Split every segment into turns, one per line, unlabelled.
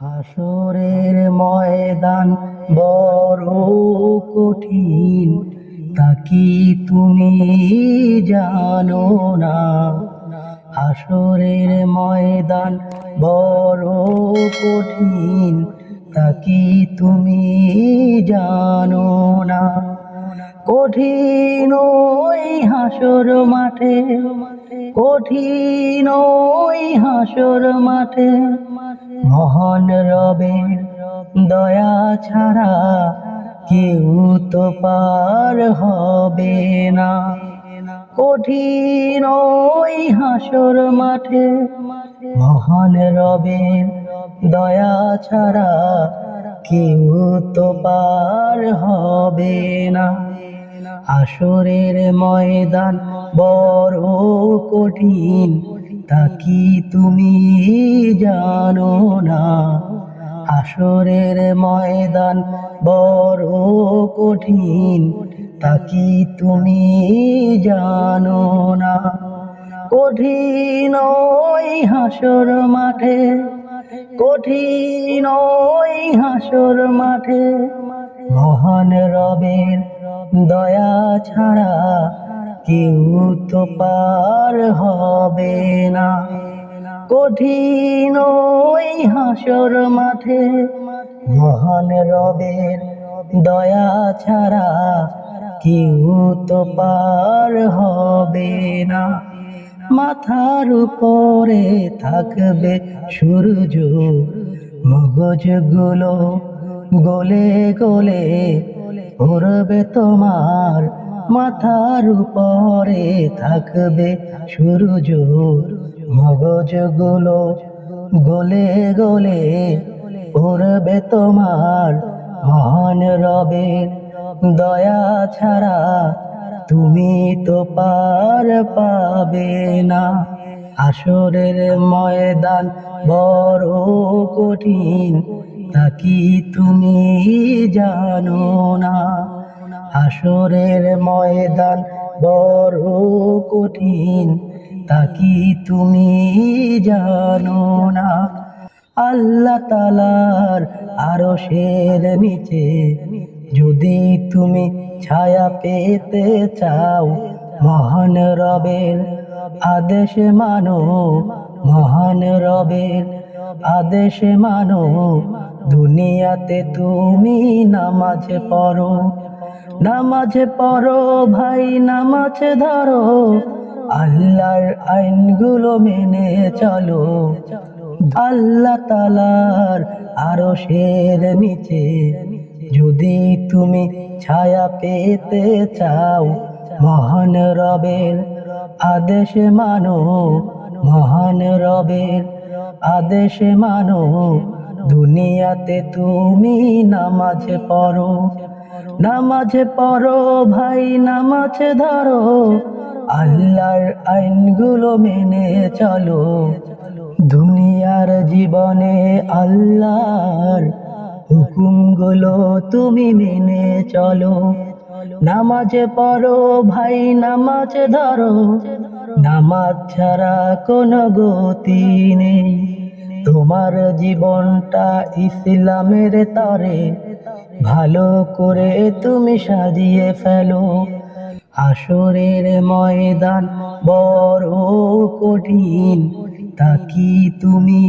হাসরের ময়দান বড় কঠিন, তা কি তুমি জানো না? হাসরের ময়দান বড় কঠিন, তা কি তুমি জানো না? কঠিন ওই হাসর মাঠে, কঠিন ওই হাসর মাঠে, মহান রবের দয়া ছাড়া কেউ তো পার হবে না। কঠিন ওই হাসর মাঠে, মহান রবের দয়া ছাড়া কেউ তো পার হবে না। হাসরের ময়দান বড় কঠিন, তা কি তুমি জানো না? হাসরের ময়দান বড় কঠিন, তা কি তুমি জানো না? কঠিন ওই হাসর মাঠে, কঠিন ওই হাসর মাঠে, মহান রবের দয়া ছাড়া কেউ তো পার হবে না। কঠিন ওই হাসর মাঠে, মহান রবের দয়া ছাড়া কেউ তো পার হবে না। মাথার উপরে থাকবে সূর্য, মগজগুলো গলে গলে উড়বে তোমার। মাথার উপরে থাকবে সূর্য, মগজগুলো গলে গলে উড়বে তোমার। মহান রবের দয়া ছাড়া তুমি তো পার পাবে না। হাসরের ময়দান বড় কঠিন, তা কি তুমি জানো না? হাসরের ময়দান বড় কঠিন, তা কি তুমি জানো না? আল্লাহ তাআলার আরশের নিচে যদি তুমি ছায়া পেতে চাও, মহান রবের আদেশ মানো, মহান রবের আদেশ মানো। দুনিয়াতে তুমি নামাজ পড়ো, নামাজ পড়ো ভাই, নামাজ ধরো, আল্লাহর আইনগুলো মেনে চলো। আল্লাহ তাআলার আরশের নিচে যদি তুমি ছায়া পেতে চাও, মহান রবের আদেশ মানো, মহান রবের আদেশ মানো। দুনিয়াতে তুমি নামাজ পড়ো, নামাজ পড়ো ভাই, নামাজ ধরো, আল্লাহর আইনগুলো মেনে চলো। দুনিয়ার জীবনে আল্লাহর হুকুমগুলো তুমি মেনে চলো। নামাজ পড়ো ভাই, নামাজ ধরো, নামাজ ছাড়া কোনো গতি নেই। তোমার জীবনটা ইসলামের তরে ভালো করে তুমি সাজিয়ে ফেলো। হাসরের ময়দান বড় কঠিন, তা কি তুমি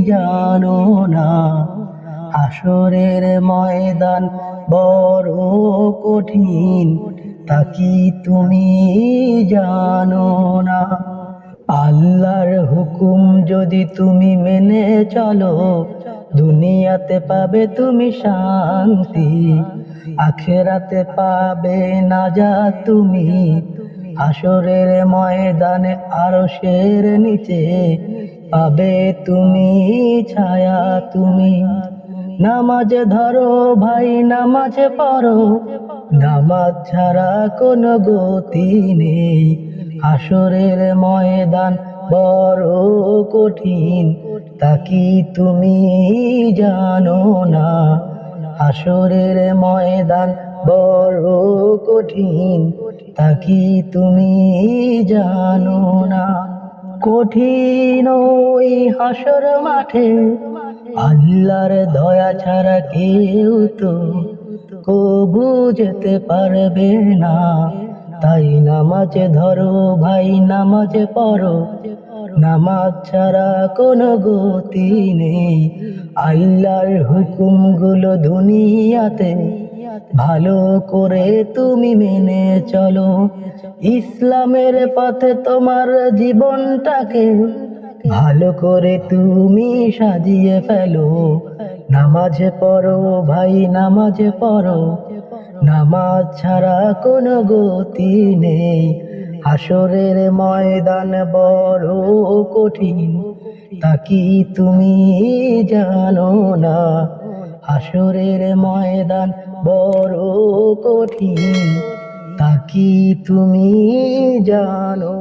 জানো না? হাসরের ময়দান বড় কঠিন, তা কি তুমি জানো না? আল্লাহর হুকুম যদি তুমি মেনে চলো, দুনিয়াতে পাবে তুমি শান্তি, আখিরাতে পাবে নাজাত তুমি। হাসরের ময়দানে আরশের নিচে পাবে তুমি ছায়া তুমি। নামাজ ধরো ভাই, নামাজ পড়ো, নামাজ ছাড়া কোনো গতি নেই। হাসরের ময়দান বড় কঠিন, তা কি তুমি জানো না? হাসরের ময়দান বড় কঠিন, তা কি তুমি জানো না? কঠিন ওই হাসর মাঠে আল্লাহর দয়া ছাড়া কেউ তো কবু যেতে পারবে না। তাই নামাজ ধরো ভাই, নামাজ পড়ো, নামাজ ছাড়া কোনো গতি নেই। আল্লাহর হুকুমগুলো দুনিয়াতে ভালো করে তুমি মেনে চলো। ইসলামের পথে তোমার জীবনটাকে ভালো করে তুমি সাজিয়ে ফেলো। নামাজ পড়ো ভাই, নামাজ পড়ো, নামাজ ছাড়া কোনো গতি নেই। হাসরের ময়দান বড় কঠিন, তা কি তুমি জানো না? হাসরের ময়দান বড় কঠিন, তা কি তুমি জানো